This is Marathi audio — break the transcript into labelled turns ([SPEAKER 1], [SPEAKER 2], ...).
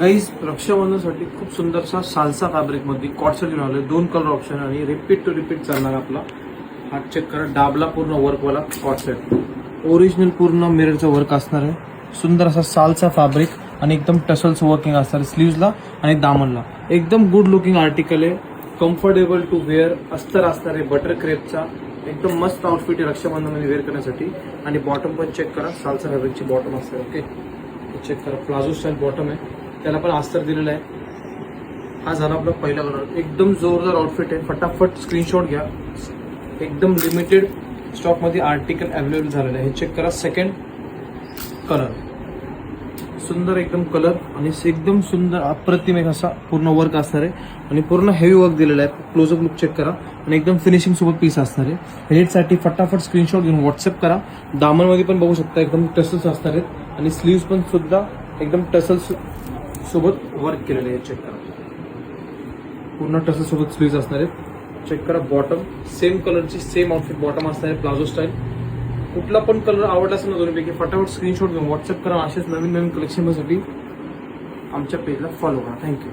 [SPEAKER 1] गाईज रक्षाबंधनसाठी खूप सुंदरसा सालसा फॅब्रिकमध्ये कॉटसेट घेऊन आलोय. 2 कलर ऑप्शन आणि रिपीट टू रिपीट चालणार आपला. हा चेक करा, डाबला पूर्ण वर्कवाला कॉटसेट, ओरिजिनल पूर्ण मिररचं वर्क असणार आहे. सुंदर असा सालसा फॅब्रिक आणि एकदम टसल्स वर्किंग असणार आहे स्लीव्सला आणि दामनला. एकदम गुड लुकिंग आर्टिकल आहे, कम्फर्टेबल टू वेअर. अस्तर असणार आहे बटर क्रेपचा. एकदम मस्त आउटफिट आहे रक्षाबंधनमध्ये वेअर करण्यासाठी. आणि बॉटम पण चेक करा, सालसा फॅब्रिकची बॉटम असते. ओके, चेक करा, प्लाझो स्टाईल बॉटम आहे, त्याला पण अस्तर दिलेलं आहे. हा झाला आपला पहिला कलर. एकदम जोरदार आउटफिट आहे, फटाफट स्क्रीनशॉट घ्या. एकदम लिमिटेड स्टॉकमध्ये आर्टिकल अवेलेबल झालेलं आहे. हे चेक करा, सेकंड कलर. सुंदर एकदम कलर आणि एकदम सुंदर अप्रतिम एक असा पूर्ण वर्क असणार आहे आणि पूर्ण हेवी वर्क दिलेला आहे. क्लोजअप लुक चेक करा आणि एकदम फिनिशिंग सोबत पीस असणार आहे. रेटसाठी फटाफट स्क्रीनशॉट घेऊन व्हॉट्सअप करा. दामनमध्ये पण बघू शकता एकदम टसल्स असणार आहेत आणि स्लीव्स पण सुद्धा एकदम टसल्स सोबत वर्क केलेले आहे. चेक करा, पूर्ण टसल्स सोबत स्लीव्स असणार आहेत. चेक करा, बॉटम सेम कलरची सेम आउटफिट बॉटम असणार आहे, प्लाझो स्टाईल. कुठला पण कलर आवडला असेल ना दोन्हीपैकी, फटाफट स्क्रीनशॉट घेऊन व्हॉट्सअप करा. असेच नवीन नवीन कलेक्शनसाठी आमच्या पेजला फॉलो करा. थँक्यू.